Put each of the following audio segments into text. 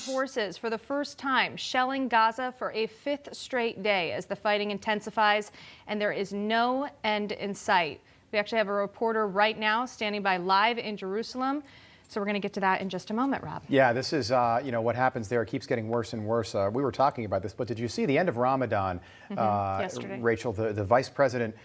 forces for the first time shelling Gaza for a fifth straight day as the fighting intensifies, and there is no end in sight. We actually have a reporter right now standing by live in Jerusalem. So we're going to get to that in just a moment, Rob. Yeah, this is, what happens there. It keeps getting worse and worse. We were talking about this, but did you see the end of Ramadan? Yesterday. Rachel, the vice president,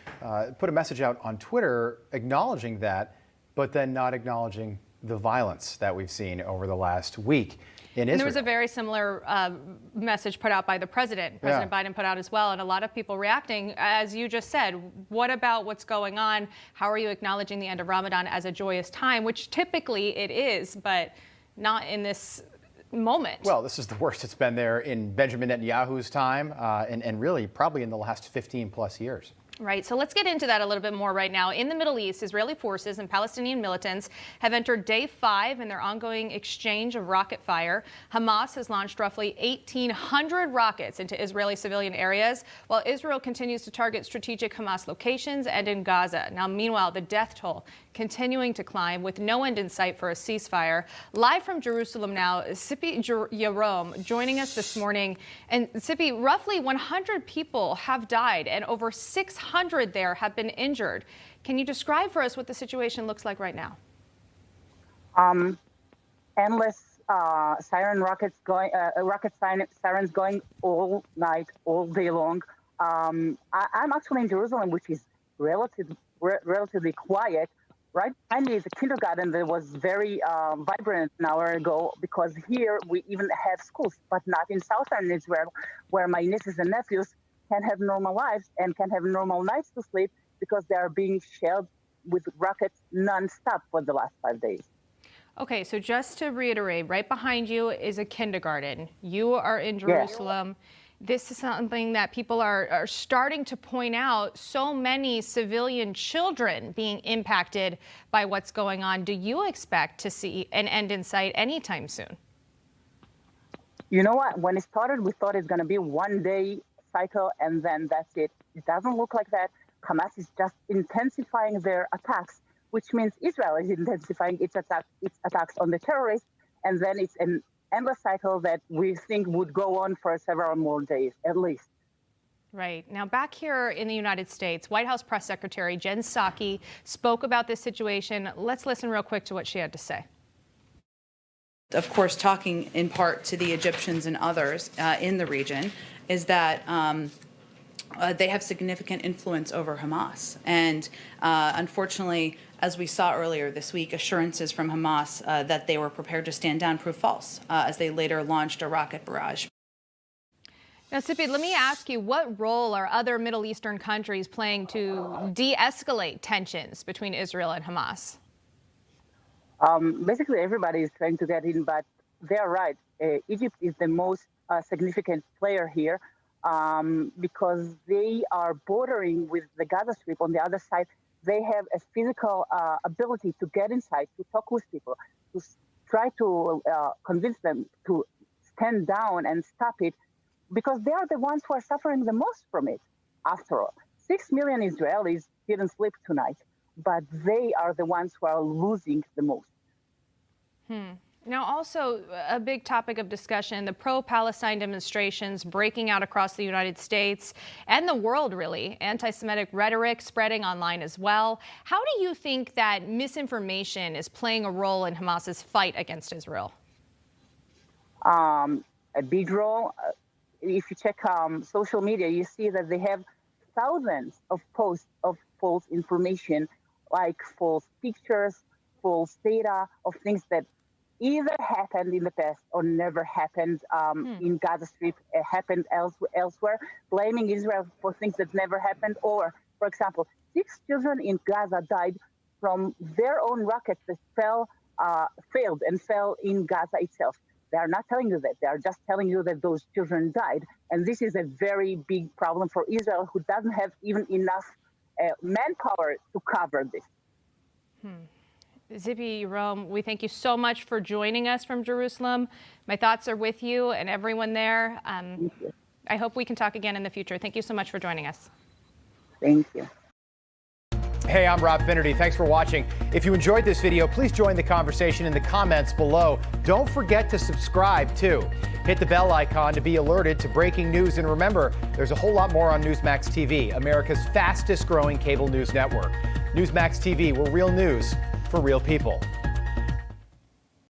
put a message out on Twitter acknowledging that, but then not acknowledging the violence that we've seen over the last week in Israel. And there was a very similar message put out by the president. President Biden put out as well, and a lot of people reacting. As you just said, what about what's going on? How are you acknowledging the end of Ramadan as a joyous time, which typically it is, but not in this moment? Well, this is the worst it's been there in Benjamin Netanyahu's time, and really probably in the last 15 plus years. Right. So let's get into that a little bit more right now. In the Middle East, Israeli forces and Palestinian militants have entered day 5 in their ongoing exchange of rocket fire. Hamas has launched roughly 1,800 rockets into Israeli civilian areas, while Israel continues to target strategic Hamas locations and in Gaza. Now, meanwhile, the death toll continuing to climb with no end in sight for a ceasefire. Live from Jerusalem now, Tzippy Yarom joining us this morning. And Tzippy, roughly 100 people have died and over 600 there have been injured. Can you describe for us what the situation looks like right now? Endless sirens going all night, all day long. I'm actually in Jerusalem, which is relatively quiet. Right behind me is a kindergarten that was very vibrant an hour ago, because here we even have schools, but not in southern Israel, where my nieces and nephews can have normal lives and can have normal nights to sleep because they are being shelled with rockets nonstop for the last 5 days. Okay, so just to reiterate, right behind you is a kindergarten. You are in Jerusalem. Yes. This is something that people are starting to point out. So many civilian children being impacted by what's going on. Do you expect to see an end in sight anytime soon? You know what? When it started, we thought it's going to be 1 day cycle and then that's it. It doesn't look like that. Hamas is just intensifying their attacks, which means Israel is intensifying its attacks on the terrorists, and then it's an endless cycle that we think would go on for several more days at least. Right. Now, back here in the United States, White House Press Secretary Jen Psaki spoke about this situation. Let's listen real quick to what she had to say. Of course, talking in part to the Egyptians and others in the region, is that they have significant influence over Hamas. And unfortunately, as we saw earlier this week, assurances from Hamas that they were prepared to stand down proved false as they later launched a rocket barrage. Now, Tzippy, let me ask you, what role are other Middle Eastern countries playing to de-escalate tensions between Israel and Hamas? Basically, everybody is trying to get in, but they're right. Egypt is the most significant player here because they are bordering with the Gaza Strip on the other side. They have a physical ability to get inside, to talk with people, to try to convince them to stand down and stop it, because they are the ones who are suffering the most from it. After all, 6 million Israelis didn't sleep tonight, but they are the ones who are losing the most. Now, also a big topic of discussion, the pro-Palestine demonstrations breaking out across the United States and the world, really. Anti-Semitic rhetoric spreading online as well. How do you think that misinformation is playing a role in Hamas's fight against Israel? A big role. If you check social media, you see that they have thousands of posts of false information, like false pictures, false data of things that either happened in the past or never happened in Gaza Strip, happened elsewhere, blaming Israel for things that never happened. Or, for example, 6 children in Gaza died from their own rockets that failed and fell in Gaza itself. They are not telling you that. They are just telling you that those children died. And this is a very big problem for Israel, who doesn't have even enough manpower to cover this. Tzippy Yarom, we thank you so much for joining us from Jerusalem. My thoughts are with you and everyone there. I hope we can talk again in the future. Thank you so much for joining us. Thank you. Hey, I'm Rob Finnerty. Thanks for watching. If you enjoyed this video, please join the conversation in the comments below. Don't forget to subscribe, too. Hit the bell icon to be alerted to breaking news. And remember, there's a whole lot more on Newsmax TV, America's fastest growing cable news network. Newsmax TV, we're real news for real people.